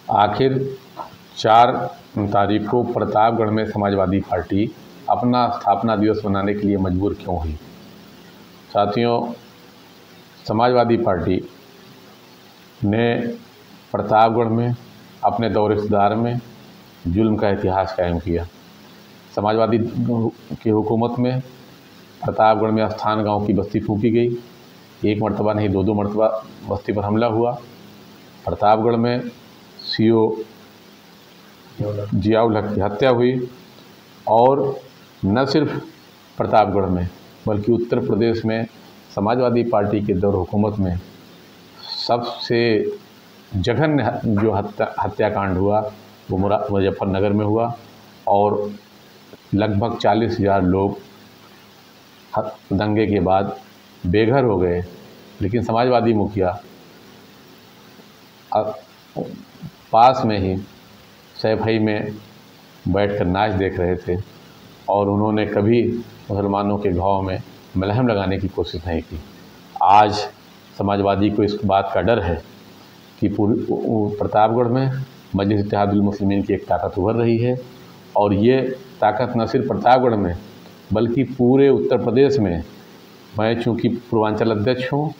आखिर 4 तारीख को प्रतापगढ़ में समाजवादी पार्टी अपना स्थापना दिवस मनाने के लिए मजबूर क्यों हुई। साथियों, समाजवादी पार्टी ने प्रतापगढ़ में अपने दौर इक़्तिदार में जुल्म का इतिहास कायम किया। समाजवादी की हुकूमत में प्रतापगढ़ में स्थान गांव की बस्ती फूंकी गई। एक मरतबा नहीं, 2 मरतबा बस्ती पर हमला हुआ। प्रतापगढ़ में सीओ जियाउल हक की हत्या हुई। और न सिर्फ प्रतापगढ़ में बल्कि उत्तर प्रदेश में समाजवादी पार्टी के दौर हुकूमत में सबसे जघन्य जो हत्याकांड हुआ वो मुजफ्फरनगर में हुआ और लगभग 40,000 लोग दंगे के बाद बेघर हो गए। लेकिन समाजवादी मुखिया पास में ही सैफई में बैठकर नाच देख रहे थे और उन्होंने कभी मुसलमानों के घाव में मलहम लगाने की कोशिश नहीं की। आज समाजवादी को इस बात का डर है कि प्रतापगढ़ में मजलिस इत्तेहादुल मुस्लिमीन की एक ताकत उभर रही है और ये ताकत न सिर्फ प्रतापगढ़ में बल्कि पूरे उत्तर प्रदेश में, मैं चूँकि पूर्वांचल अध्यक्ष हूँ,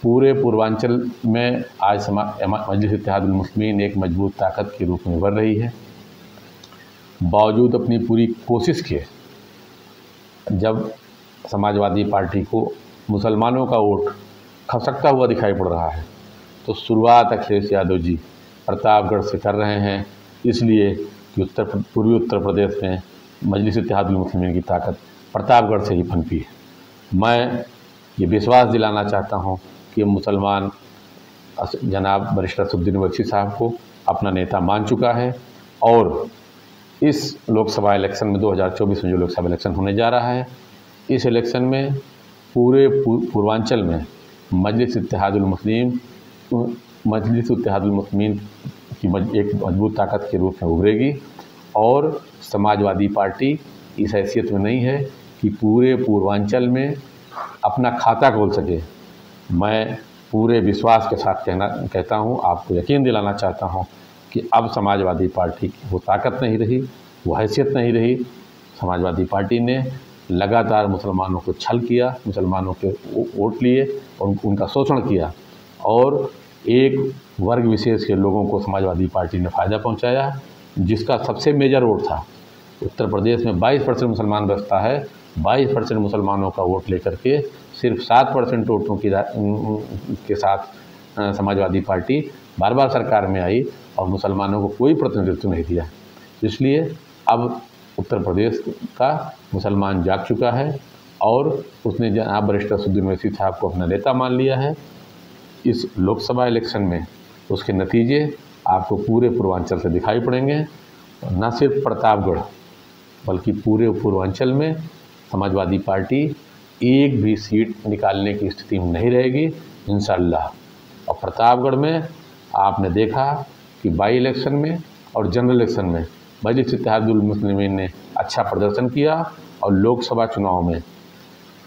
पूरे पूर्वांचल में आज मजलिस इत्तेहादुल मुस्लिमीन एक मजबूत ताकत के रूप में उभर रही है। बावजूद अपनी पूरी कोशिश के जब समाजवादी पार्टी को मुसलमानों का वोट खसकता हुआ दिखाई पड़ रहा है तो शुरुआत अखिलेश यादव जी प्रतापगढ़ से कर रहे हैं, इसलिए कि पूर्वी उत्तर प्रदेश में मजलिस इत्तेहादुल मुस्लिमीन की ताकत प्रतापगढ़ से ही पनपी है। मैं ये विश्वास दिलाना चाहता हूँ कि मुसलमान जनाब बैरिस्टर असदुद्दीन ओवैसी साहब को अपना नेता मान चुका है और इस लोकसभा इलेक्शन में 2024 में जो लोकसभा इलेक्शन होने जा रहा है, इस इलेक्शन में पूरे पूर्वांचल में मजलिस इत्तेहादुल मुस्लिमीन की एक मजबूत ताकत के रूप में उभरेगी और समाजवादी पार्टी इस हैसियत में नहीं है कि पूरे पूर्वांचल में अपना खाता खोल सके। मैं पूरे विश्वास के साथ कहता हूँ, आपको यकीन दिलाना चाहता हूँ कि अब समाजवादी पार्टी की वो ताकत नहीं रही, वो हैसियत नहीं रही। समाजवादी पार्टी ने लगातार मुसलमानों को छल किया, मुसलमानों के वोट लिए और उनका शोषण किया और एक वर्ग विशेष के लोगों को समाजवादी पार्टी ने फ़ायदा पहुंचाया, जिसका सबसे मेजर वोट था। उत्तर प्रदेश में 22% मुसलमान बसता है, 22% मुसलमानों का वोट लेकर के सिर्फ 7% वोटों के साथ समाजवादी पार्टी बार बार सरकार में आई और मुसलमानों को कोई प्रतिनिधित्व नहीं दिया। इसलिए अब उत्तर प्रदेश का मुसलमान जाग चुका है और उसने जनाब बैरिस्टर असदुद्दीन ओवैसी साहब को अपना नेता मान लिया है। इस लोकसभा इलेक्शन में उसके नतीजे आपको पूरे पूर्वांचल से दिखाई पड़ेंगे। न सिर्फ प्रतापगढ़ बल्कि पूरे पूर्वांचल में समाजवादी पार्टी एक भी सीट निकालने की स्थिति में नहीं रहेगी इंशाअल्लाह। और प्रतापगढ़ में आपने देखा कि बाई इलेक्शन में और जनरल इलेक्शन में मजलिस इत्तेहादुल मुस्लिमीन ने अच्छा प्रदर्शन किया और लोकसभा चुनाव में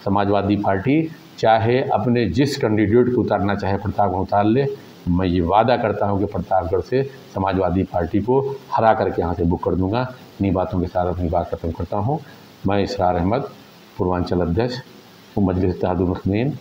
समाजवादी पार्टी चाहे अपने जिस कैंडिडेट को उतारना चाहे प्रतापगढ़ उतार ले। मैं ये वादा करता हूँ कि प्रतापगढ़ से समाजवादी पार्टी को हरा करके यहाँ से बुक कर दूँगा। इन्हीं बातों के साथ अपनी बात खत्म करता हूँ। मैं इसरार अहमद, पूर्वांचल अध्यक्ष मजलिस इत्तेहादुल मुस्लिमीन